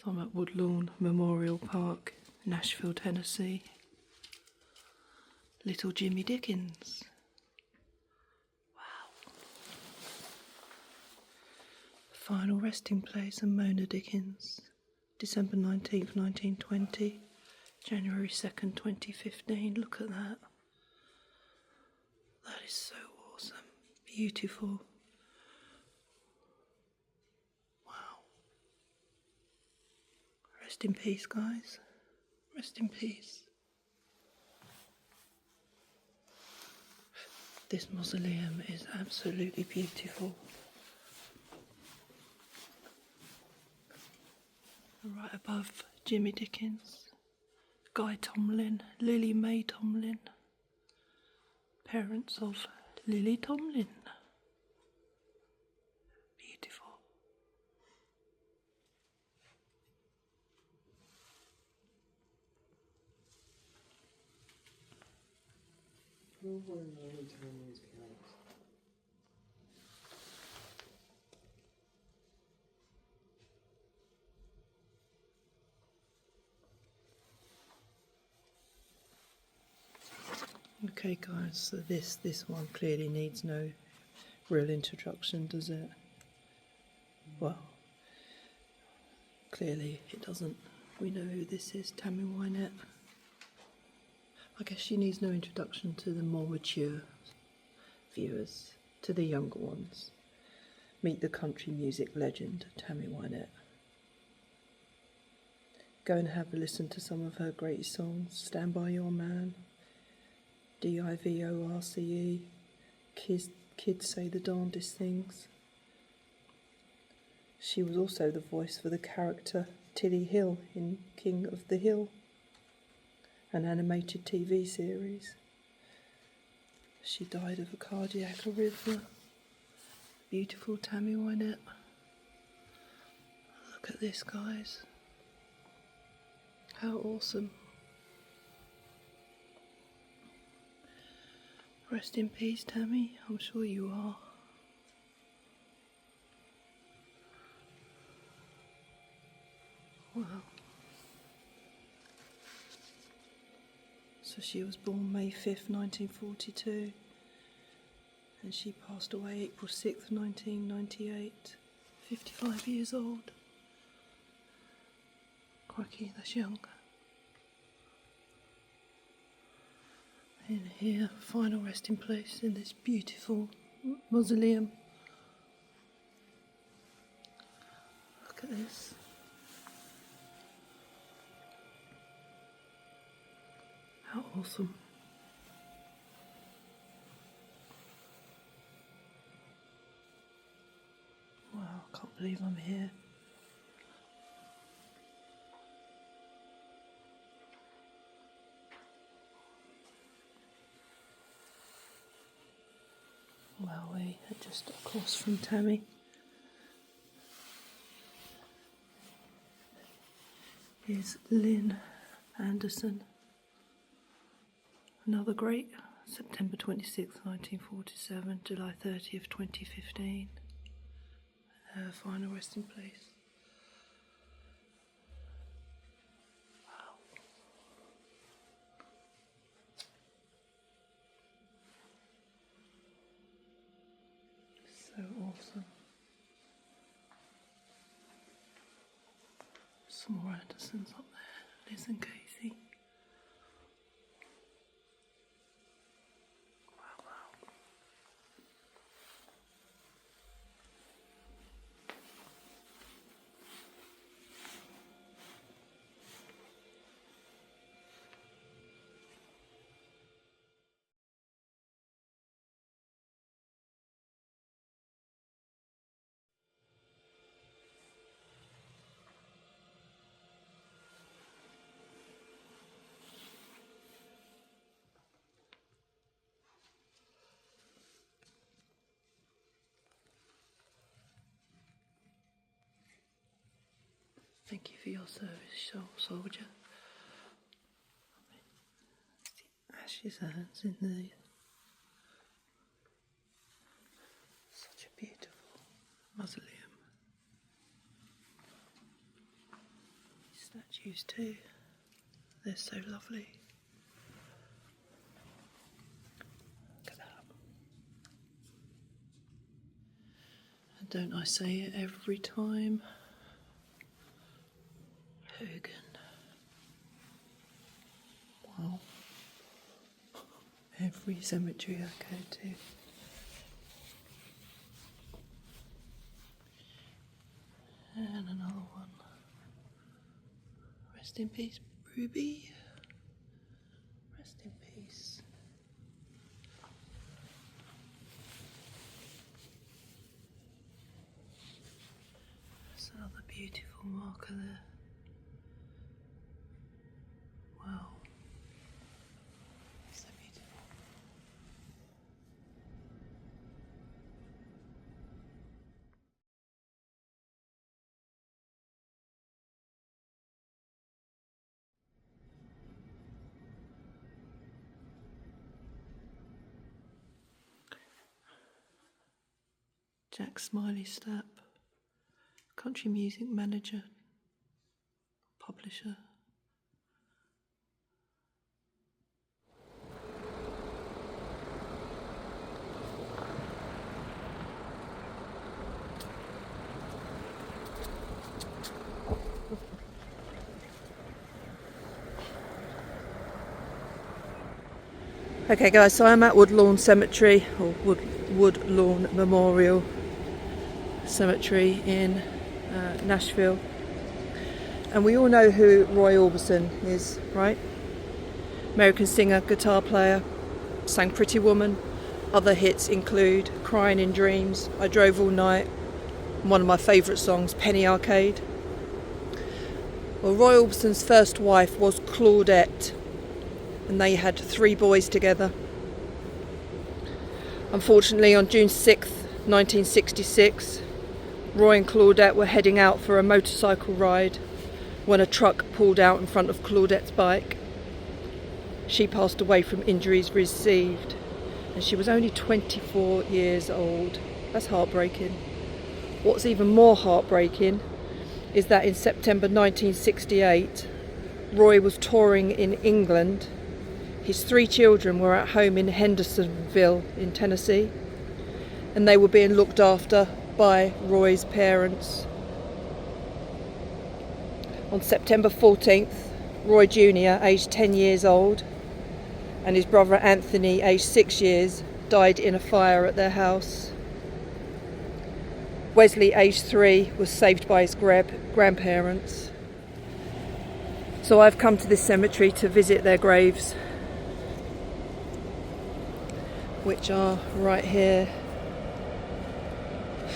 So I'm at Woodlawn Memorial Park, Nashville, Tennessee. Little Jimmy Dickens. Wow. Final resting place of Mona Dickens. December 19th, 1920. January 2nd, 2015. Look at that. That is so awesome. Beautiful. Wow. Rest in peace, guys. Rest in peace. This mausoleum is absolutely beautiful. Right above Jimmy Dickens, Guy Tomlin, Lily Mae Tomlin, parents of Lily Tomlin. Beautiful. Okay guys, so this one clearly needs no real introduction, does it? Well, clearly it doesn't. We know who this is, Tammy Wynette. I guess she needs no introduction to the more mature viewers. To the younger ones, meet the country music legend, Tammy Wynette. Go and have a listen to some of her greatest songs, Stand By Your Man, DIVORCE, Kids Say the Darndest Things. She was also the voice for the character Tilly Hill in King of the Hill, an animated TV series. She died of a cardiac arrhythmia. Beautiful Tammy Wynette. Look at this, guys. How awesome. Rest in peace, Tammy. I'm sure you are. Wow. So she was born May 5th, 1942, and she passed away April 6th, 1998, 55 years old. Crikey, that's young. In here, final resting place in this beautiful mausoleum. Look at this. How awesome. Wow, I can't believe I'm here. Well, we are just across from Tammy. Here's Lynn Anderson. Another great, September 26th, 1947, July 30th, 2015. Her final resting place. Wow. So awesome. Some more Andersons up there, Liz and Casey. Thank you for your service, soldier. Ashes hands in the... Such a beautiful mausoleum. statues too. They're so lovely. Look at that. And don't I say it every time? Hogan. Wow. Every cemetery I go to. And another one. Rest in peace, Ruby. Rest in peace. That's another beautiful marker there. Wow. So beautiful. Jack Smiley Stapp, country music manager, publisher. Okay guys, so I'm at Woodlawn Cemetery, or Woodlawn Memorial Cemetery in Nashville. And we all know who Roy Orbison is, right? American singer, guitar player, sang Pretty Woman. Other hits include Crying in Dreams, I Drove All Night, and one of my favourite songs, Penny Arcade. Well, Roy Orbison's first wife was Claudette, and they had 3 boys together. Unfortunately, on June 6th, 1966, Roy and Claudette were heading out for a motorcycle ride when a truck pulled out in front of Claudette's bike. She passed away from injuries received, and she was only 24 years old. That's heartbreaking. What's even more heartbreaking is that in September 1968, Roy was touring in England. His 3 children were at home in Hendersonville in Tennessee, and they were being looked after by Roy's parents. On September 14th, Roy Jr., aged 10 years old, and his brother Anthony, aged 6 years, died in a fire at their house. Wesley, aged 3, was saved by his grandparents. So I've come to this cemetery to visit their graves, which are right here.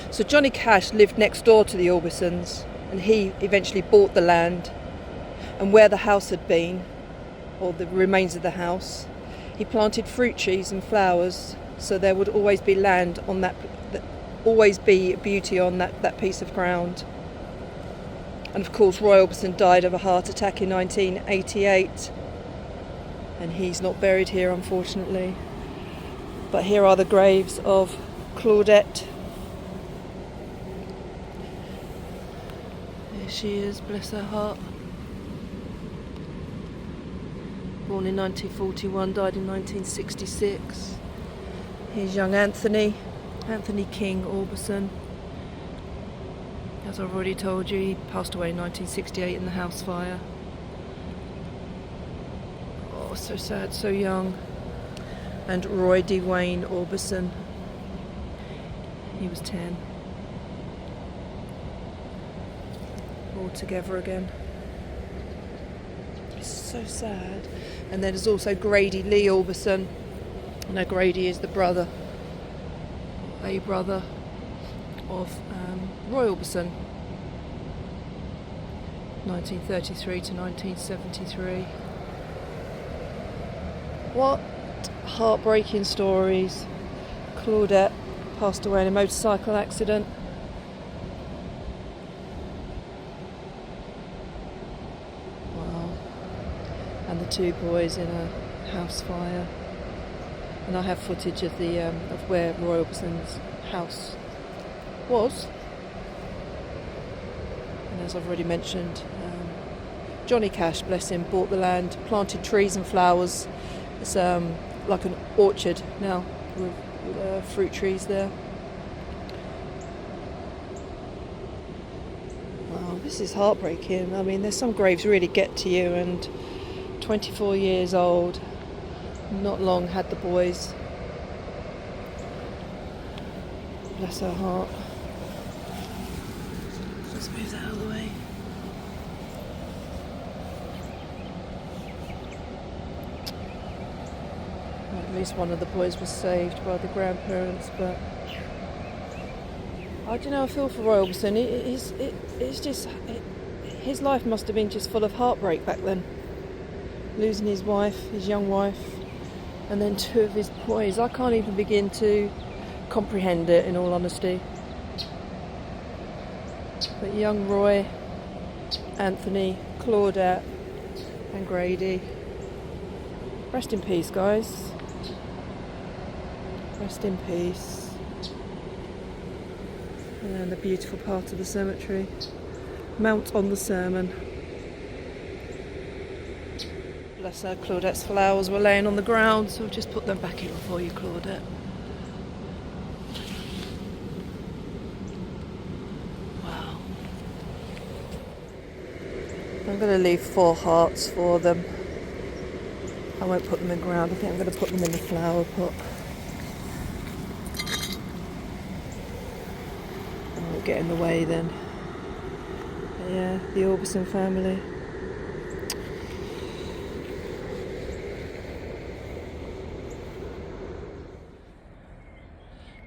So Johnny Cash lived next door to the Orbisons, and he eventually bought the land, and where the house had been, or the remains of the house, he planted fruit trees and flowers, so there would always be land on that, always be beauty on that piece of ground. And of course Roy Orbison died of a heart attack in 1988, and he's not buried here unfortunately. But here are the graves of Claudette. Here she is, bless her heart. Born in 1941, died in 1966. Here's young Anthony King Orbison. As I've already told you, he passed away in 1968 in the house fire. Oh, so sad, so young. And Roy Dwayne Orbison, he was 10. All together again. It's so sad. And then there's also Grady Lee Orbison. Now Grady is the brother, a brother of Roy Orbison, 1933 to 1973. What heartbreaking stories. Claudette passed away in a motorcycle accident. Wow. And the 2 boys in a house fire. And I have footage of the of where Roy Orbison's house was. And as I've already mentioned, Johnny Cash, bless him, bought the land, planted trees and flowers. It's like an orchard now with fruit trees there. Wow, this is heartbreaking. I mean, there's some graves really get to you, and 24 years old, not long had the boys. Bless her heart. Let's move that out of the way. Well, at least one of the boys was saved by the grandparents, but I don't know, I feel for Roy Orbison. His life must have been just full of heartbreak back then. Losing his wife, his young wife, and then two of his boys. I can't even begin to comprehend it, in all honesty. But young Roy, Anthony, Claudette and Grady. Rest in peace, guys. Rest in peace. And the beautiful part of the cemetery. Mount on the Sermon. Bless her, Claudette's flowers were laying on the ground, so I've just put them back in for you, Claudette. Wow. I'm going to leave 4 hearts for them. I won't put them in the ground, I think I'm going to put them in the flower pot. I won't get in the way then. But yeah, the Orbison family.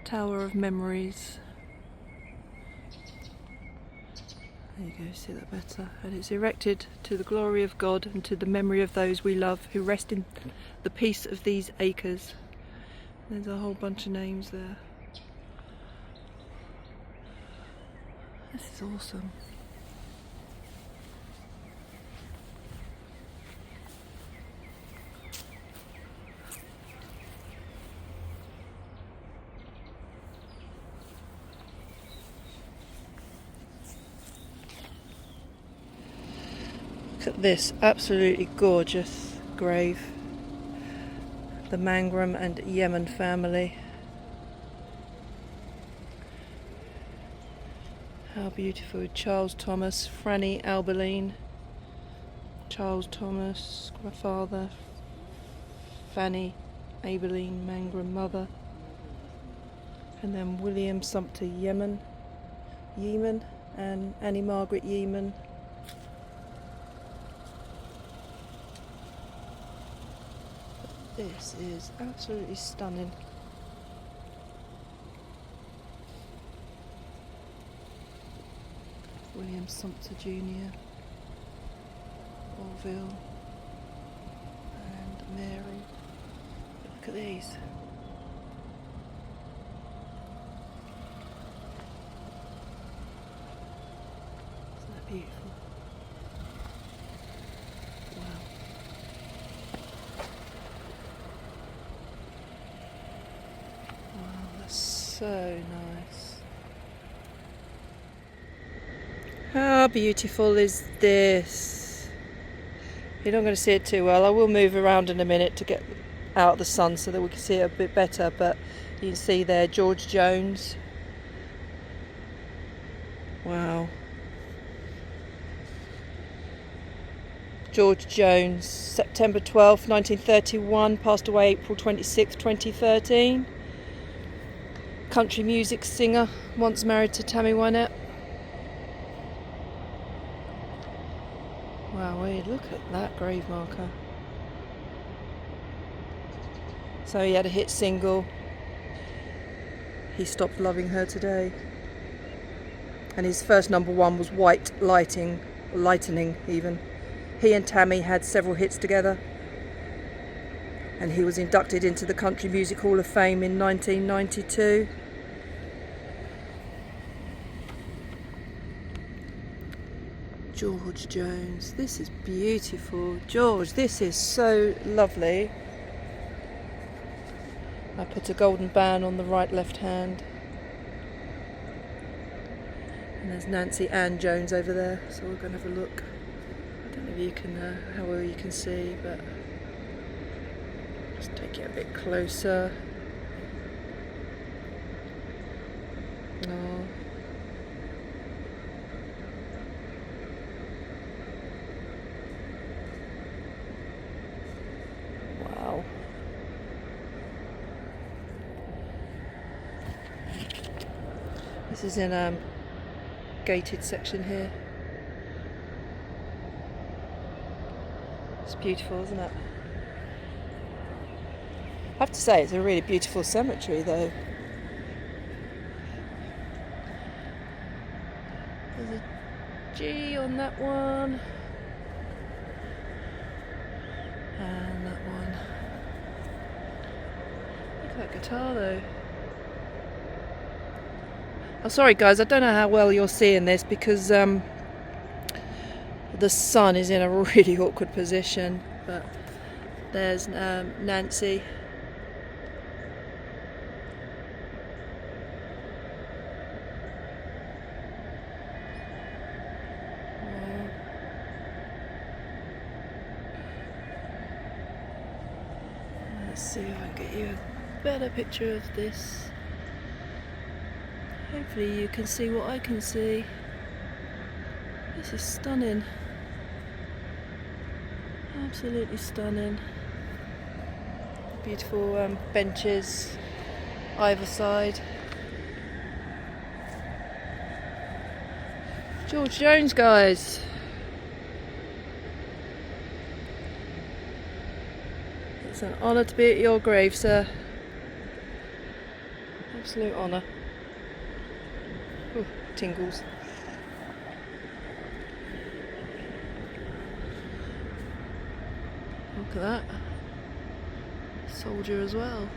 Tower of Memories. There you go, see that better. And it's erected to the glory of God and to the memory of those we love who rest in the peace of these acres. There's a whole bunch of names there. This is awesome. Look at this absolutely gorgeous grave. The Mangrum and Yemen family. How beautiful. Charles Thomas, Franny Albeline. Charles Thomas, father. Fanny Abeline Mangrum, mother. And then William Sumpter Yemen and Annie Margaret Yemen. This is absolutely stunning. William Sumpter Jr., Orville and Mary. Look at these. Isn't that beautiful? Wow. Wow, that's so nice. How beautiful is this? You're not going to see it too well. I will move around in a minute to get out of the sun so that we can see it a bit better, but you can see there George Jones. Wow. George Jones, September 12th, 1931, passed away April 26th, 2013. Country music singer, once married to Tammy Wynette. Wow, look at that grave marker. So he had a hit single, He Stopped Loving Her Today. And his first number 1 was White Lightning even. He and Tammy had several hits together. And he was inducted into the Country Music Hall of Fame in 1992. George Jones, this is beautiful. George, this is so lovely. I put a golden band on the right left hand. And there's Nancy Ann Jones over there, so we're going to have a look. I don't know if whether you can, how well you can see, but just take it a bit closer. Oh. Wow. This is in a gated section here. It's beautiful, isn't it? I have to say, it's a really beautiful cemetery, though. There's a G on that one, and that one. Look at that guitar, though. Oh, sorry guys, I don't know how well you're seeing this because the sun is in a really awkward position, but there's Nancy. Let's see if I can get you a better picture of this. Hopefully you can see what I can see. This is stunning. Absolutely stunning. Beautiful benches either side. George Jones, guys. It's an honour to be at your grave, sir. Absolute honour. Ooh, tingles. Look at that. Soldier as well.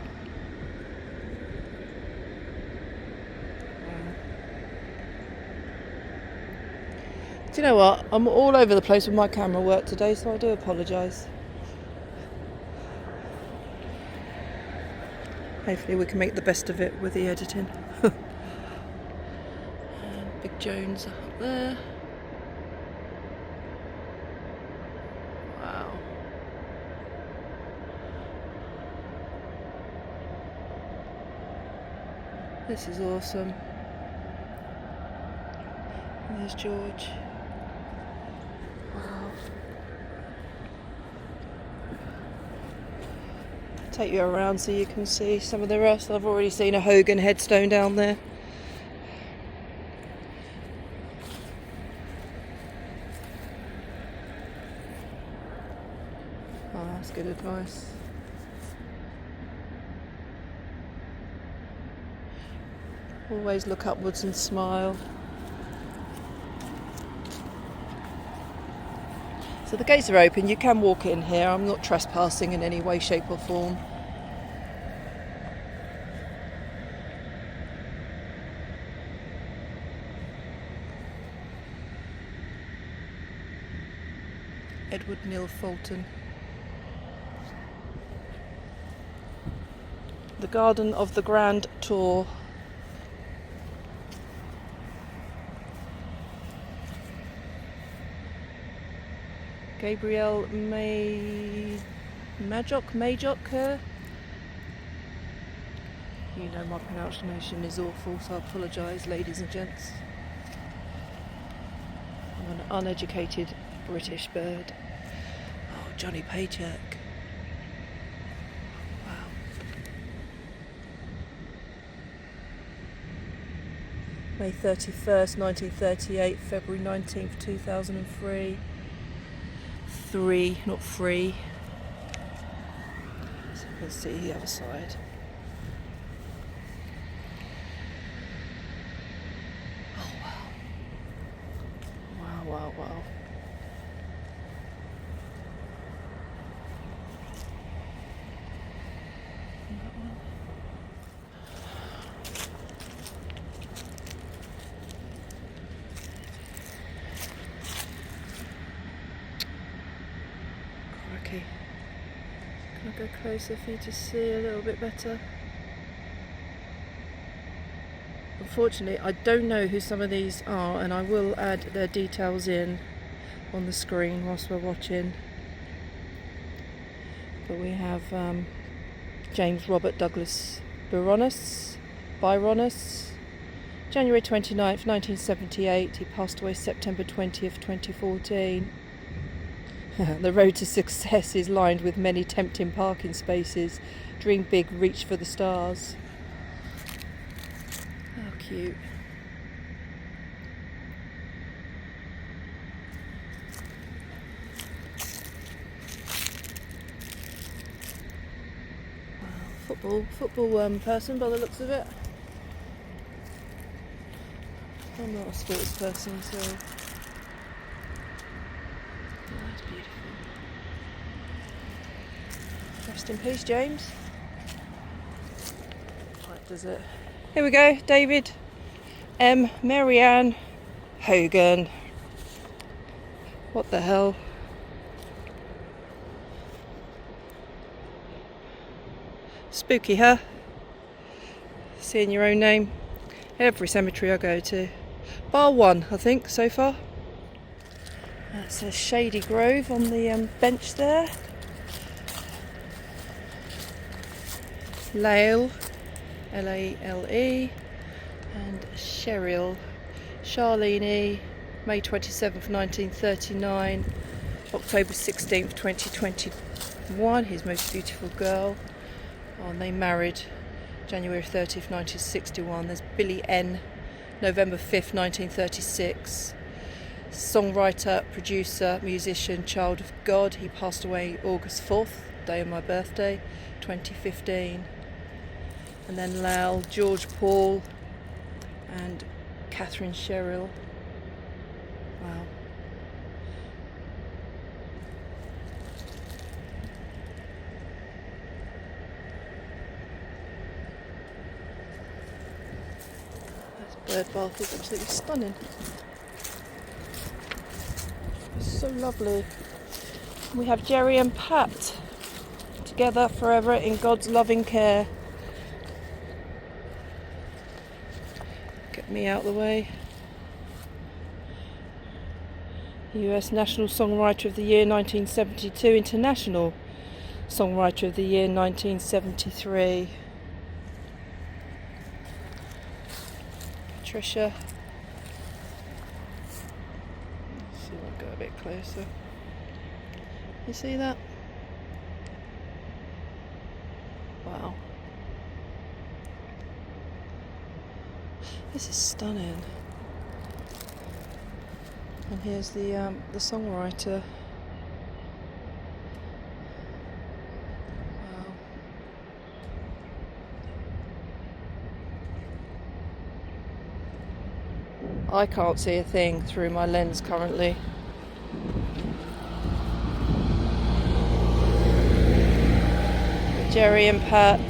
Do you know what? I'm all over the place with my camera work today, so I do apologise. Hopefully we can make the best of it with the editing. Big Jones up there. Wow. This is awesome. And there's George. Wow. Take you around so you can see some of the rest. I've already seen a Hogan headstone down there. Oh, that's good advice. Always look upwards and smile. So the gates are open, you can walk in here. I'm not trespassing in any way, shape or form. Edward Neil Fulton. The Garden of the Grand Tour. Gabriel Majok here. You know my pronunciation is awful, so I apologise, ladies and gents. I'm an uneducated British bird. Oh, Johnny Paycheck. Wow. May 31st, 1938, February 19th, 2003. Three, not free. So you can see the other side. Oh wow. Wow, wow, wow. Can I go closer for you to see a little bit better? Unfortunately, I don't know who some of these are, and I will add their details in. on the screen whilst we're watching. But we have James Robert Douglas Byronus, January 29th, 1978. He passed away September 20th, 2014. The road to success is lined with many tempting parking spaces. Dream big, reach for the stars. How cute. Wow, football person by the looks of it. I'm not a sports person, so oh, that's beautiful. Rest in peace, James. Right, does it? Here we go, David M. Marianne Hogan. What the hell? Spooky, huh? Seeing your own name. Every cemetery I go to. Bar one, I think, so far. That says Shady Grove on the bench there. Lale, L-A-L-E, and Cheryl, Charlene E, May 27th, 1939, October 16th, 2021, his most beautiful girl. Oh, and they married January 30th, 1961. There's Billy N, November 5th, 1936. Songwriter, producer, musician, child of God. He passed away August 4th, day of my birthday, 2015. And then Lal, George Paul, and Catherine Cheryl. Wow. This bird bath is absolutely stunning. It's so lovely. We have Jerry and Pat together forever in God's loving care. Get me out of the way. US National Songwriter of the Year 1972, International Songwriter of the Year 1973. Patricia. Let's see if I can go a bit closer. You see that? Wow. This is stunning. And here's the songwriter. Wow. I can't see a thing through my lens currently. Jerry and Pat.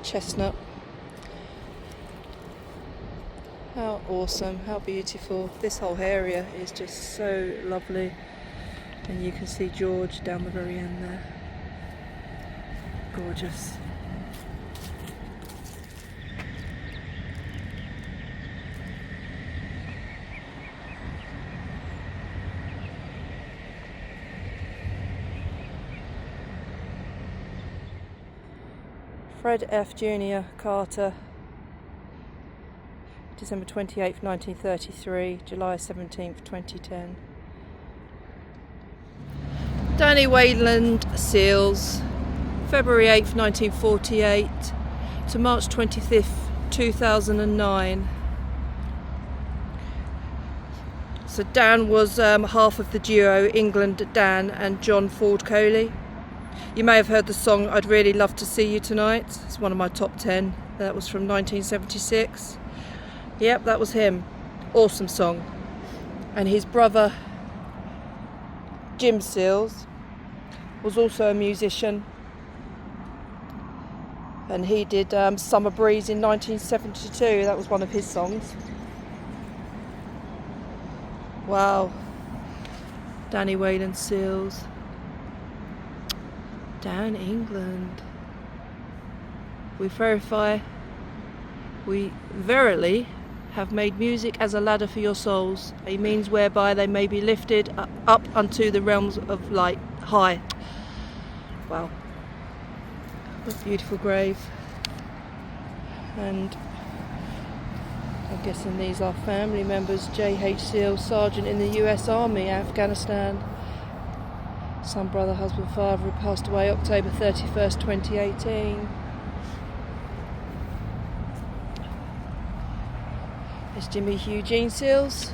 Chestnut. How awesome, how beautiful. This whole area is just so lovely. And you can see George down the very end there. Gorgeous. Fred F. Jr. Carter. December 28th, 1933, July 17th, 2010. Danny Wayland Seals, February 8th, 1948 to March 25th, 2009. So Dan was half of the duo England Dan and John Ford Coley. You may have heard the song I'd Really Love to See You Tonight. It's one of my top 10. That was from 1976. Yep, that was him. Awesome song. And his brother Jim Seals was also a musician, and he did Summer Breeze in 1972. That was one of his songs. Wow. Danny Wayland Seals. Dan England. We verily have made music as a ladder for your souls, a means whereby they may be lifted up unto the realms of light high. Wow. What a beautiful grave. And I'm guessing these are family members. J.H. Seal, Sergeant in the US Army, Afghanistan. Son, brother, husband, father, who passed away October 31st, 2018. There's Jimmy Eugene Seals.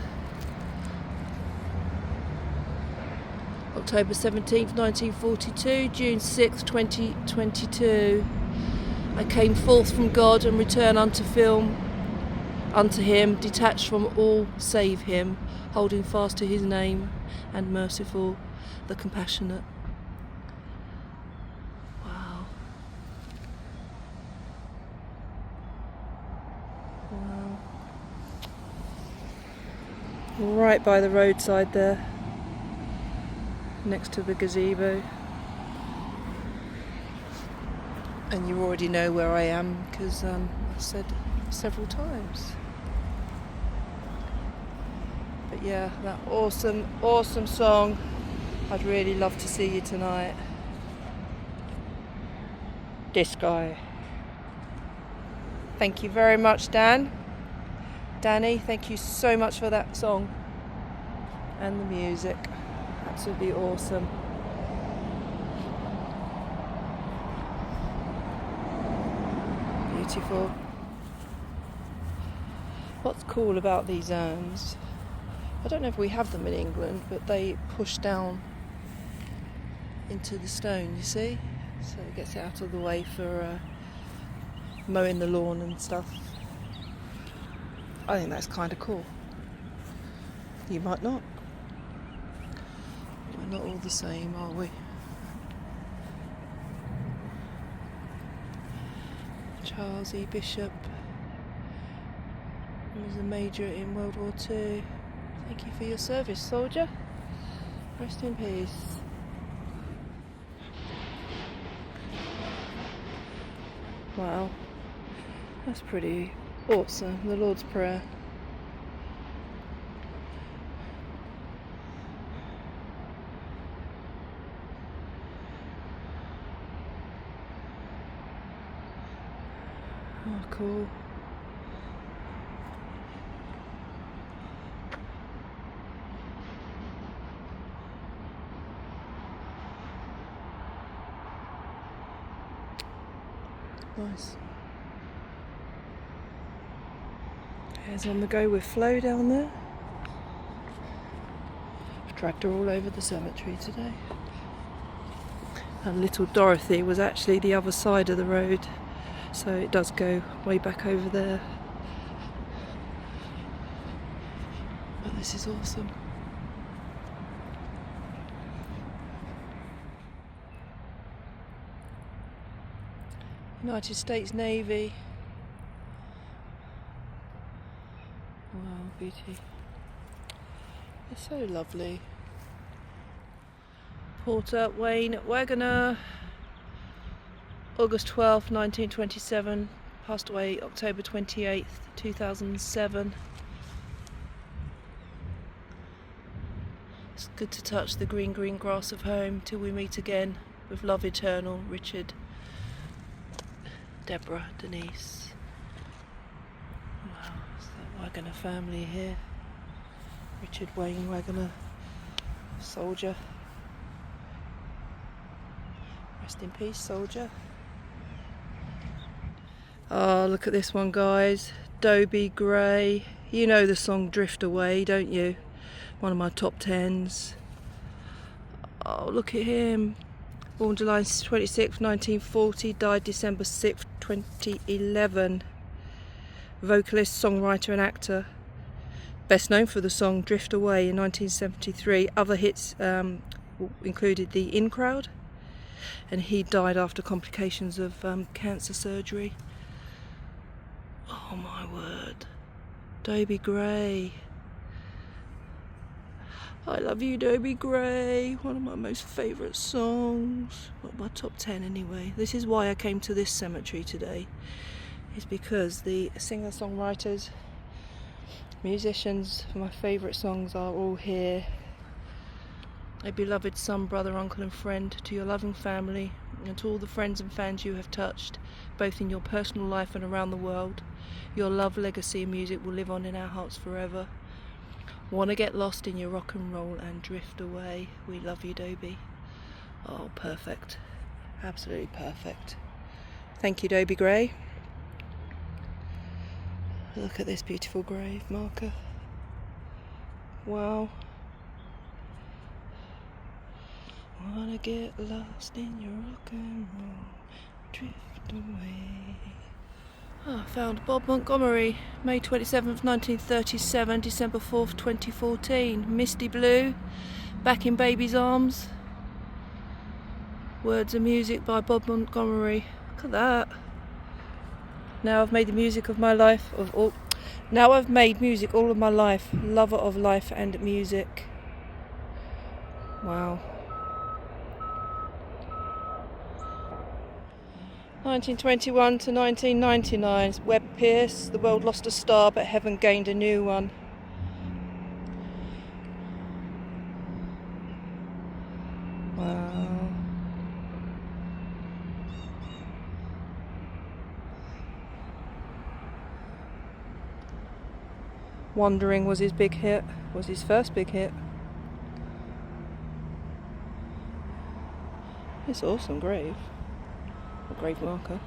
October 17th, 1942, June 6th, 2022. I came forth from God and return unto him, detached from all save him, holding fast to his name, and merciful, the compassionate. Wow. Wow. Right by the roadside there, next to the gazebo. And you already know where I am because I've said several times. But yeah, that awesome song. I'd really love to see you tonight. This guy. Thank you very much, Dan. Danny, thank you so much for that song and the music. Absolutely awesome. Beautiful. What's cool about these urns, I don't know if we have them in England, but they push down into the stone, you see? So it gets it out of the way for mowing the lawn and stuff. I think that's kind of cool. You might not. We're not all the same, are we? Charles E. Bishop. He was a major in World War II. Thank you for your service, soldier. Rest in peace. Wow. That's pretty awesome. The Lord's Prayer. Oh, cool. Nice. There's on the go with Flo down there. I've dragged her all over the cemetery today. And little Dorothy was actually the other side of the road, so it does go way back over there. But this is awesome. United States Navy. Wow, beauty. It's so lovely. Porter Wayne Wagoner, August 12th, 1927, passed away October 28th, 2007. It's good to touch the green grass of home till we meet again. With love eternal, Richard, Deborah, Denise. Wow, it's the Wagoner family here. Richard Wayne Wagoner, soldier. Rest in peace, soldier. Oh, look at this one, guys. Dobie Gray. You know the song Drift Away, don't you? One of my top 10s. Oh, look at him. Born July 26, 1940, died December 6, 2011. Vocalist, songwriter and actor. Best known for the song Drift Away in 1973. Other hits included The In Crowd, and he died after complications of cancer surgery. Oh my word. Dobie Gray. I love you, Dobie Gray. One of my most favourite songs. Well, my top 10 anyway. This is why I came to this cemetery today. It's because the singer-songwriters Musicians for my favourite songs are all here. A beloved son, brother, uncle and friend, to your loving family, and to all the friends and fans you have touched, both in your personal life and around the world. Your love, legacy and music will live on in our hearts forever. Wanna get lost in your rock and roll and drift away. We love you, Dobie. Oh, perfect. Absolutely perfect. Thank you, Dobie Gray. Look at this beautiful grave marker. Wow. Wanna get lost in your rock and roll, drift away. I found Bob Montgomery, May 27th, 1937, December 4th, 2014. Misty Blue, Back in Baby's Arms. Words and music by Bob Montgomery. Look at that. Now I've made the music of my life. Now I've made music all of my life. Lover of life and music. Wow. 1921 to 1999. Webb Pierce. The world lost a star, but heaven gained a new one. Wow. Wandering was his big hit. Was his first big hit. It's an awesome grave. A grave marker.